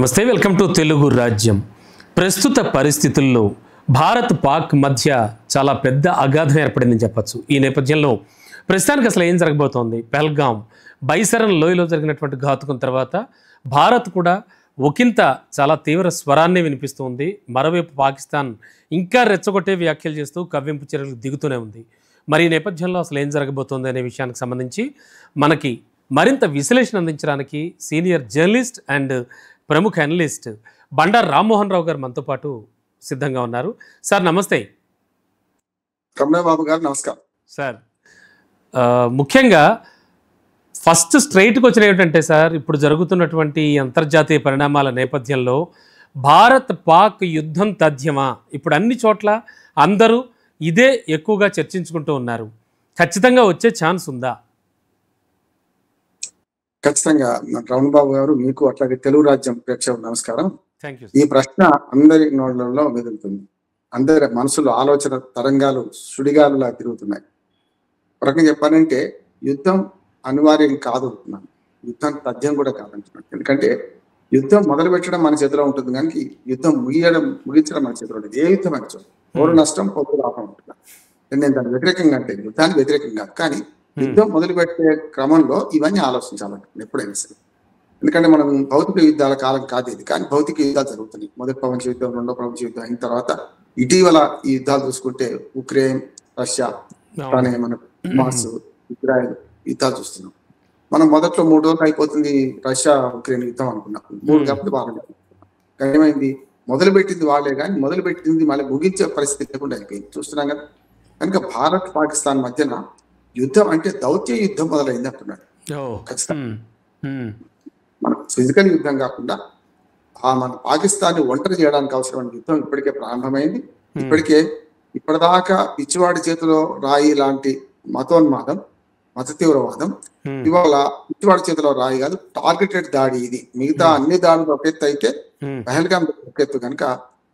నమస్తే, welcome to Telugu రాజ్యం. ప్రస్తుత పరిస్థితుల్లో భారత్ పాక్ మధ్య చాలా పెద్ద అగాధం ఏర్పడిందని చెప్పచ్చు. ఈ నేపథ్యంలో ప్రస్తుతానికి అసలు ఏం జరగబోతోంది? పెహల్గాం బైసరన్ లోయలో జరిగినటువంటి ఘాతుకం తర్వాత భారత్ కూడా ఒకంత చాలా తీవ్ర స్వరాన్ని వినిపిస్తుంది. మరోవైపు పాకిస్తాన్ ఇంకా రెచ్చగొట్టే వ్యాఖ్యలు చేస్తూ కవ్వింపు చర్యలకు దిగుతూనే ఉంది. మరి ఈ నేపథ్యంలో అసలు ఏం జరగబోతోంది అనే విషయానికి సంబంధించి మనకి మరింత విశ్లేషణ అందించడానికి సీనియర్ జర్నలిస్ట్ అండ్ ప్రముఖ అనలిస్ట్ బండారు రామ్మోహన్ రావు గారు మనతో పాటు సిద్ధంగా ఉన్నారు. సార్ నమస్తే. బాబు గారు నమస్కారం సార్. ముఖ్యంగా ఫస్ట్ స్ట్రైట్కి వచ్చిన ఏమిటంటే సార్, ఇప్పుడు జరుగుతున్నటువంటి అంతర్జాతీయ పరిణామాల నేపథ్యంలో భారత్ పాక్ యుద్ధం తథ్యమా? ఇప్పుడు అన్ని చోట్ల అందరూ ఇదే ఎక్కువగా చర్చించుకుంటూ ఉన్నారు. ఖచ్చితంగా వచ్చే ఛాన్స్ ఉందా? ఖచ్చితంగా రమణ బాబు గారు, మీకు అట్లాగే తెలుగు రాజ్యం ప్రేక్షకులకు నమస్కారం. Thank you. ఈ ప్రశ్న అందరి నోళ్లలో మెదులుతుంది. అందరి మనసులో ఆలోచన తరంగాలు సుడిగాలులా తిరుగుతున్నాయి. ఒక రకంగా చెప్పాలంటే యుద్ధం అనివార్యం కాదు అంటున్నాను, యుద్ధం తథ్యం కూడా కాదంటున్నాను. ఎందుకంటే యుద్ధం మొదలు పెట్టడం మన చేతిలో ఉంటుంది, కానీ యుద్ధం ముగించడం మన చేతిలో ఉంటుంది. ఏ యుద్ధం అని చూడండి, పౌరు నష్టం పౌరు లాభం ఉంటున్నాను. నేను దాని వ్యతిరేకంగా అంటే యుద్ధానికి వ్యతిరేకంగా కాదు, కానీ యుద్ధం మొదలుపెట్టే క్రమంలో ఇవన్నీ ఆలోచించాలంటే ఎప్పుడైనా సరే. ఎందుకంటే మనం భౌతిక యుద్ధాల కాలం కాదు ఇది, కానీ భౌతిక యుద్ధాలు జరుగుతున్నాయి. మొదటి ప్రపంచ యుద్ధం, రెండో ప్రపంచ యుద్ధం అయిన తర్వాత ఇటీవల ఈ యుద్ధాలు చూసుకుంటే ఉక్రెయిన్, రష్యా, మన మాస్, ఇజ్రాయెల్ యుద్ధాలు చూస్తున్నాం. మనం మొదట్లో 3 రోజులు అయిపోతుంది రష్యా ఉక్రెయిన్ యుద్ధం అనుకున్నాం, 3 కాబట్టి బాగా. కానీ ఏమైంది, మొదలుపెట్టింది వాళ్ళే, కానీ మొదలుపెట్టింది మళ్ళీ ముగించే పరిస్థితి లేకుండా అయిపోయింది చూస్తున్నాం కదా. కనుక భారత్ పాకిస్తాన్ మధ్యన యుద్ధం అంటే దౌత్య యుద్ధం మొదలైంది అంటున్నాడు. ఖచ్చితంగా మన ఫిజికల్ యుద్ధం కాకుండా మన పాకిస్తాన్ ఒంటరి చేయడానికి అవసరమైన యుద్ధం ఇప్పటికే ప్రారంభమైంది. ఇప్పటిదాకా పిచ్చివాడి చేతిలో రాయి లాంటి మతోన్మాదం, మత తీవ్రవాదం ఇవాళ పిచ్చివాడి చేతిలో రాయి కాదు, టార్గెటెడ్ దాడి. ఇది మిగతా అన్ని దాడులు ఒక ఎత్తు అయితే పెహల్గాం ఒక ఎత్తు. కనుక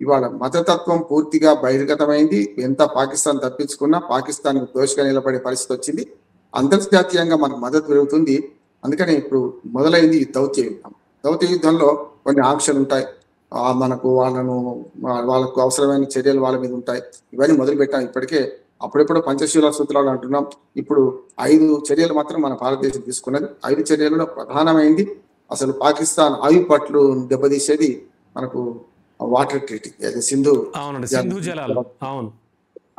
ఇవాళ మతతత్వం పూర్తిగా బహిర్గతమైంది. ఎంత పాకిస్తాన్ తప్పించుకున్నా పాకిస్తాన్ దోషిగా నిలబడే పరిస్థితి వచ్చింది. అంతర్జాతీయంగా మనకు మద్దతు పెరుగుతుంది. అందుకని ఇప్పుడు మొదలైంది ఈ దౌత్య యుద్ధం. దౌత్య యుద్ధంలో కొన్ని ఆంక్షలు ఉంటాయి, మనకు వాళ్ళకు అవసరమైన చర్యలు వాళ్ళ మీద ఉంటాయి. ఇవన్నీ మొదలు పెట్టాం. ఇప్పటికే అప్పుడెప్పుడు పంచశీల సూత్రాలు అంటున్నాం. ఇప్పుడు 5 చర్యలు మాత్రం మన భారతదేశం తీసుకున్నది. 5 చర్యలలో ప్రధానమైంది అసలు పాకిస్తాన్ ఆయువు పట్లు దెబ్బతీసేది మనకు వాటర్ ట్రీటీ, సింధు జలాలు.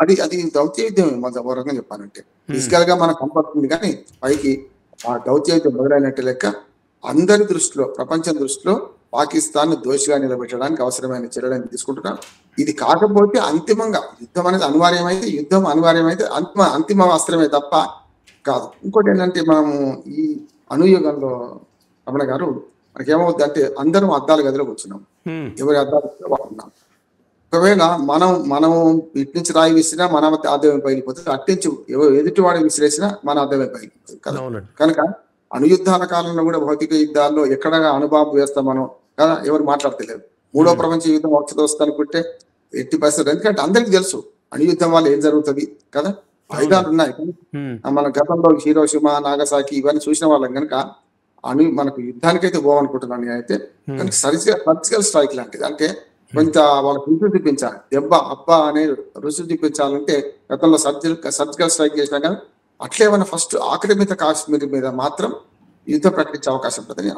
అది దౌత్య యుద్ధం. ఒక రకంగా చెప్పాలంటే ఫిజికల్ గా మనకు కనపడుతుంది, కానీ పైకి ఆ దౌత్య యుద్ధం మొదలైనట్టు లెక్క. అందరి దృష్టిలో, ప్రపంచం దృష్టిలో పాకిస్తాన్ దోషిగా నిలబెట్టడానికి అవసరమైన చర్యలను తీసుకుంటున్నాం. ఇది కాకపోతే అంతిమంగా యుద్ధం అనేది అనివార్యమైతే అంతిమ అస్త్రమే తప్ప కాదు. ఇంకోటి ఏంటంటే మనము ఈ అనుయుగంలో రమణ గారు మనకేమవుతుంది అంటే అందరం అద్దాల గదిలో కూర్చున్నాం, ఎవరి అద్దాలు వాడుతున్నాం. ఒకవేళ మనం ఇటు నుంచి రాయి విసిరినా మన అద్దమే పగిలిపోతుంది, అట్టించి ఎదుటి వాడిని విసిరేసినా మన అద్దమే పగిలిపోతుంది కదా. కనుక అనుయుద్ధాల కాలంలో కూడా భౌతిక యుద్ధాల్లో ఎక్కడ అణుబాంబు వేస్తాం మనం కదా, ఎవరు మాట్లాడతలేరు. 3వ ప్రపంచ యుద్ధం వస్తుంది అనుకుంటే ఎట్టి పరిస్థితులు, ఎందుకంటే అందరికి తెలుసు అణుయుద్ధం వల్ల ఏం జరుగుతుంది కదా. ఆయుధాలు ఉన్నాయి, మన గతంలో హీరోషిమా, నాగసాకి ఇవన్నీ చూసిన వాళ్ళం. కనుక మనకు యుద్ధానికైతే పోవనుకుంటున్నాను నేనైతే. కానీ సర్జికల్ స్ట్రైక్ లాంటిది, అంటే కొంత వాళ్ళకి రుచి చూపించాలి, దెబ్బ అబ్బా అనే రుచి చూపించాలంటే గతంలో సర్జికల్ స్ట్రైక్ చేసినా కానీ అట్లే ఏమైనా ఫస్ట్ ఆక్రమిత కాశ్మీర్ మీద మాత్రం యుద్ధం ప్రకటించే అవకాశం ఉంటుందని.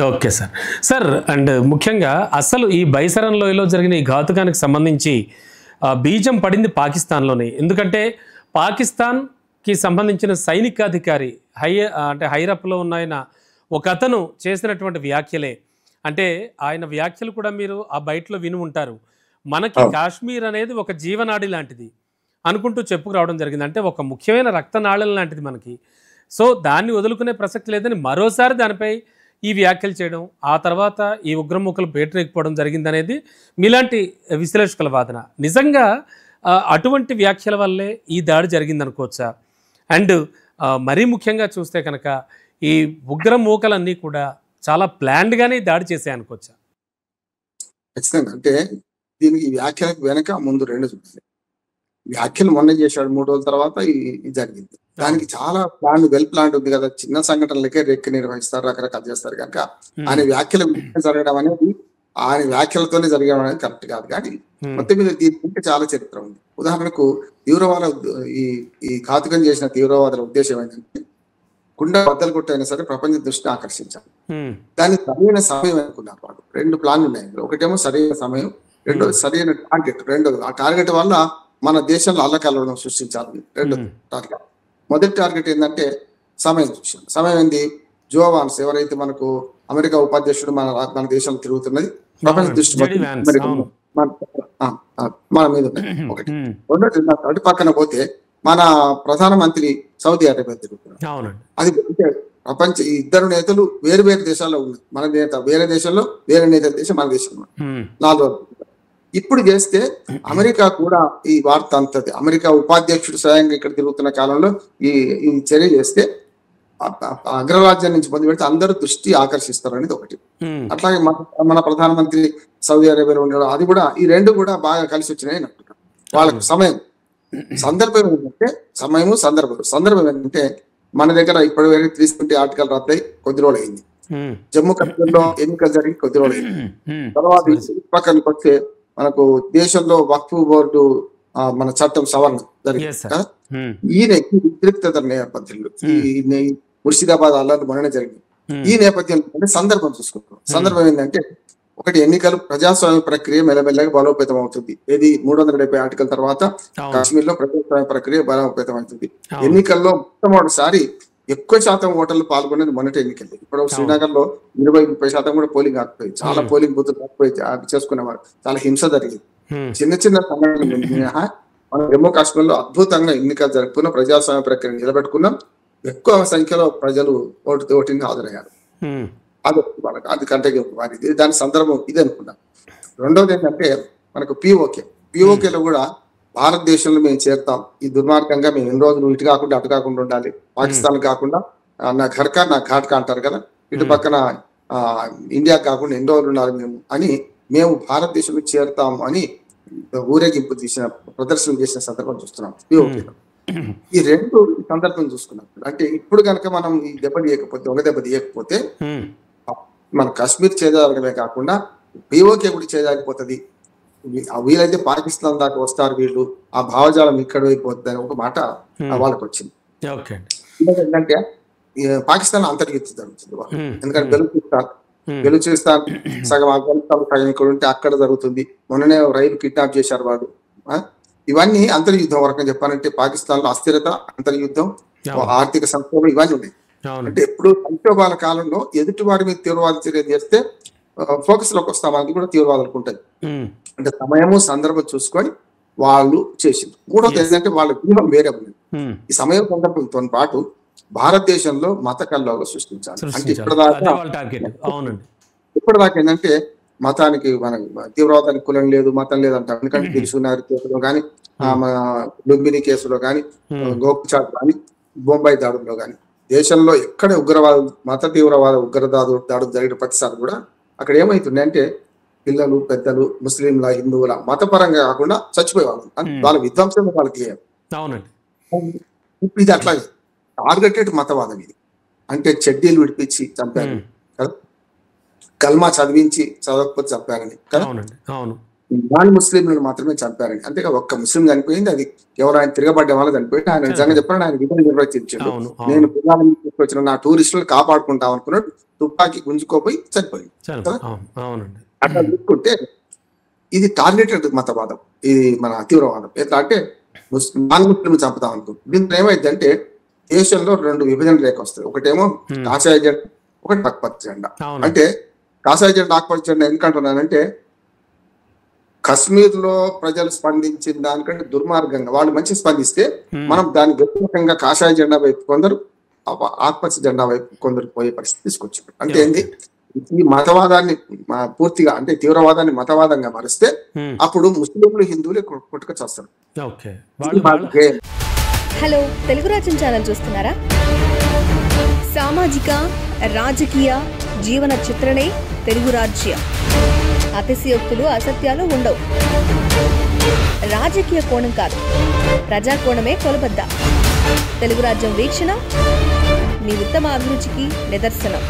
Okay sir. అండ్ ముఖ్యంగా అసలు ఈ బైసరన్ లోయలో జరిగిన ఈ ఘాతుకానికి సంబంధించి బీజం పడింది పాకిస్తాన్లోనే. ఎందుకంటే పాకిస్తాన్కి సంబంధించిన సైనికాధికారి హైరప్లో ఉన్న ఆయన ఒక అతను చేసినటువంటి వ్యాఖ్యలే, అంటే ఆయన వ్యాఖ్యలు కూడా మీరు ఆ బయటలో విని ఉంటారు. మనకి కాశ్మీర్ అనేది ఒక జీవనాడి లాంటిది అనుకుంటూ చెప్పుకురావడం జరిగింది. అంటే ఒక ముఖ్యమైన రక్తనాళం లాంటిది మనకి. సో దాన్ని వదులుకునే ప్రసక్తి లేదని మరోసారి దానిపై ఈ వ్యాఖ్యలు చేయడం, ఆ తర్వాత ఈ ఉగ్రముఖలు పేటరేకపోవడం జరిగిందనేది మీలాంటి విశ్లేషకుల వాదన. నిజంగా అటువంటి వ్యాఖ్యల వల్లే ఈ దాడి జరిగిందనుకోవచ్చా? అండ్ మరీ ముఖ్యంగా చూస్తే కనుక ఈ ఉగ్రమూకలన్నీ కూడా చాలా ప్లాన్డ్గానే దాడి చేసాయి అనుకోవచ్చా? ఖచ్చితంగా. అంటే దీనికి వ్యాఖ్యలకు వెనక ముందు 2 చూడాలి. వ్యాఖ్యలు మొన్న చేశాడు, 3 రోజుల తర్వాత ఇది జరిగింది. దానికి చాలా వెల్ ప్లాన్ ఉంది కదా, చిన్న సంఘటనలకే రెక్కి నిర్వహిస్తారు, రకరకాలు చేస్తారు కనుక ఆయన వ్యాఖ్యలు జరగడం అనేది ఆయన వ్యాఖ్యలతోనే జరగడం అనేది కరెక్ట్ కాదు. కానీ మొత్తం మీద దీనికి చాలా చరిత్ర ఉంది. ఉదాహరణకు తీవ్రవాద ఈ ఘాతుకం చేసిన తీవ్రవాదుల ఉద్దేశం ఏంటంటే గుండె బద్దలు కొట్టైనా సరే ప్రపంచ దృష్టిని ఆకర్షించాలి. దాన్ని సరైన సమయం అనుకున్నారు వాళ్ళు. 2 ప్లాన్లు ఉన్నాయి. ఒకటేమో సరైన సమయం, రెండోది సరైన టార్గెట్. రెండోది ఆ టార్గెట్ వల్ల మన దేశంలో అల్లకల్లోలం సృష్టించాలి. రెండు టార్గెట్. మొదటి టార్గెట్ ఏంటంటే సమయం చూసాం. సమయం ఏంది? జో వాన్స్ ఎవరైతే మనకు అమెరికా ఉపాధ్యక్షుడు మన దేశంలో తిరుగుతున్నది, ప్రపంచ దృష్టి మన మీద ఒకటి. రెండోది అటు పక్కన పోతే మన ప్రధానమంత్రి సౌదీ అరేబియా తిరుగుతున్నారు. అది ప్రపంచ ఇద్దరు నేతలు వేరు వేరు దేశాల్లో ఉన్నారు. మన నేత వేరే దేశంలో, వేరే నేతల దేశం మన దేశంలో. 4 ఇప్పుడు చేస్తే అమెరికా కూడా ఈ వార్త అంతది. అమెరికా ఉపాధ్యక్షుడు స్వయంగా ఇక్కడ తిరుగుతున్న కాలంలో ఈ చర్య చేస్తే అగ్రరాజ్యం నుంచి పొంది పెడితే అందరూ దృష్టి ఆకర్షిస్తారు అనేది ఒకటి. అట్లాగే మన ప్రధానమంత్రి సౌదీ అరేబియాలో ఉండడం, అది కూడా ఈ 2 కూడా బాగా కలిసి వచ్చినాయి అంటున్నారు. వాళ్ళకు సందర్భం ఏంటంటే సమయము సందర్భం ఏంటంటే మన దగ్గర ఇప్పటి వరకు 370 ఆర్టికల్ రద్దయి కొద్ది రోజులు అయింది. జమ్మూ కాశ్మీర్లో ఎన్నికలు జరిగి కొద్ది రోజులు అయింది. తర్వాత పక్కనకి వస్తే మనకు దేశంలో వక్ఫ్ బోర్డు మన చట్టం సవరణ జరిగింది కదా. ఈయనకి ఉద్రిక్తత నేపథ్యంలో ఈ ముర్షిదాబాద్ అల్లర్లు మొన్ననే జరిగింది. ఈ నేపథ్యంలో సందర్భం చూసుకుంటాం. సందర్భం ఏంటంటే ఒకటి, ఎన్నికలు ప్రజాస్వామ్య ప్రక్రియ మెల్లమెల్లగా బలోపేతం అవుతుంది. ఏది 370 ఆర్టికల్ తర్వాత కాశ్మీర్ లో ప్రజాస్వామ్య ప్రక్రియ బలోపేతం అవుతుంది. ఎన్నికల్లో మొట్టమొదటిసారి ఎక్కువ శాతం ఓటర్లు పాల్గొనేది మొన్నటి ఎన్నికలు. ఇప్పుడు శ్రీనగర్ లో 20-30% కూడా పోలింగ్ కాకపోయింది. చాలా పోలింగ్ బూత్ కాకపోయి చేసుకునేవారు. చాలా హింస జరిగింది. చిన్న చిన్న సంఘటనలు మినహా మనం జమ్మూ కాశ్మీర్ లో అద్భుతంగా ఎన్నికలు జరుపుకున్న ప్రజాస్వామ్య ప్రక్రియ నిలబెట్టుకున్నాం. ఎక్కువ సంఖ్యలో ప్రజలు ఓటింగ్ హాజరయ్యారు. అది కంటే వారిది. దాని సందర్భం ఇది అనుకున్నాం. రెండవది ఏంటంటే మనకు పిఓకేలో కూడా భారతదేశంలో మేము చేరుతాం, ఈ దుర్మార్గంగా మేము ఎన్ని రోజులు ఇటు కాకుండా అటు కాకుండా ఉండాలి, పాకిస్తాన్ కాకుండా నా ఘర్కా నా ఘాట్కా అంటారు కదా, ఇటు పక్కన ఇండియా కాకుండా ఎన్ని రోజులు ఉండాలి మేము భారతదేశంలో చేరుతాము అని ఊరేగింపు ప్రదర్శన చేసిన సందర్భం చూస్తున్నాం పిఓకేలో. ఈ 2 సందర్భం చూసుకున్నాం. అంటే ఇప్పుడు కనుక మనం ఈ ఒక దెబ్బ తీయకపోతే మన కాశ్మీర్ చేజారడమే కాకుండా పిఓకే కూడా చేజారిపోతుంది. వీలైతే పాకిస్తాన్ దాకా వస్తారు వీళ్ళు, ఆ భావజాలం ఇక్కడ అయిపోతుంది అని ఒక మాట వాళ్ళకి వచ్చింది. ఏంటంటే పాకిస్తాన్ అంతర్యుద్ధం జరుగుతుంది. ఎందుకంటే బెలూచిస్తాన్ సగం ఆఫ్ఘనిస్తాన్ సగం ఇక్కడ ఉంటే అక్కడ జరుగుతుంది. మొన్ననే రైలు కిడ్నాప్ చేశారు వాళ్ళు. ఇవన్నీ అంతర్యుద్ధం వరకు చెప్పాలంటే పాకిస్తాన్ లో అస్థిరత, అంతర్యుద్ధం, ఆర్థిక సంక్షోభం ఇవన్నీ ఉన్నాయి. అంటే ఎప్పుడు సంక్షోభాల కాలంలో ఎదుటి వారి మీద తీవ్రవాద చర్య చేస్తే ఫోకస్ లోకి వస్తామని కూడా తీవ్రవాదులకు ఉంటుంది. అంటే సమయము సందర్భం చూసుకొని వాళ్ళు చేసింది. మూడోది ఏంటంటే వాళ్ళ వ్యూహం వేరే ఉంది. ఈ సమయం సందర్భంతో పాటు భారతదేశంలో మత కల్లోలం సృష్టించాలి. అంటే ఇప్పటిదాకా ఏంటంటే మతానికి మన తీవ్రవాదానికి కులం లేదు, మతం లేదు అంటారు. ఎందుకంటే దిల్సుఖ్నగర్ కేసులో కానీ, మన లుంబిని కేసులో కానీ, గోకుచాట్ కానీ, బొంబాయి దాడుల్లో కానీ, దేశంలో ఎక్కడ మత తీవ్రవాద దాడులు జరిగిన ప్రతిసారి కూడా అక్కడ ఏమైతుంది అంటే పిల్లలు, పెద్దలు, ముస్లింల, హిందువుల మతపరంగా కాకుండా చచ్చిపోయేవాళ్ళు. వాళ్ళ విధ్వంసం వాళ్ళకి ఇది అట్లా టార్గెటెడ్ మతవాదం ఇది. అంటే చెడ్డీలు విడిపించి చంపారు కదా, కల్మా చదవకపోతే చంపారని కదా, నాన్ ముస్లింలను మాత్రమే చంపారని. అంతేగా ఒక్క ముస్లిం చనిపోయింది, అది ఎవరు ఆయన తిరగబడ్డ వల్ల చనిపోయింది. ఆయన నిజంగా చెప్పాలని ఆయన విధులు నిర్వర్తించాడు. నేను పిల్లలని తీసుకొచ్చిన నా టూరిస్టులను కాపాడుకుంటాం అనుకున్నాడు, తుపాకీ గుంజుకోపోయి చనిపోయింది. అట్లా చూసుకుంటే ఇది టార్గెటెడ్ మతవాదం, ఇది మన తీవ్రవాదం. ఎట్లా అంటే నాన్ ముస్లిం చంపుతాం అనుకుంటుంది. దీంట్లో ఏమైందంటే దేశంలో 2 విభజన రేఖ వస్తాయి. ఒకటేమో కాషాయ జెండా, ఒకటి ఆకుపచ్చ జెండా. అంటే కాషాయ జెండా, ఆకుపచ్చ జెండా ఎందుకంటున్నానంటే కశ్మీర్ లో ప్రజలు స్పందించిన దానికంటే దుర్మార్గంగా వాళ్ళు మంచి స్పందిస్తే మనం దాని వ్యతిరేకంగా కాషాయ జెండా వైపు కొందరు, ఆకుపచ్చ జెండా వైపు కొందరు పోయే పరిస్థితి తీసుకొచ్చారు. అంటే ఏంది, ఈ మతవాదాన్ని పూర్తిగా అంటే తీవ్రవాదాన్ని మతవాదంగా మారిస్తే అప్పుడు ముస్లింలు, హిందువులు కొట్టుకొచ్చేస్తారు. హలో, తెలుగు రాజ్యం ఛానల్ చూస్తున్నారా? సామాజిక, రాజకీయ, జీవన చిత్రణే తెలుగు రాజ్యం. అతిశయోక్తులు, అసత్యాలు ఉండవు. రాజకీయ కోణం కాదు, ప్రజా కోణమే కొలబద్ద. తెలుగు రాజ్యం వీక్షణ మీ ఉత్తమ అభిరుచికి నిదర్శనం.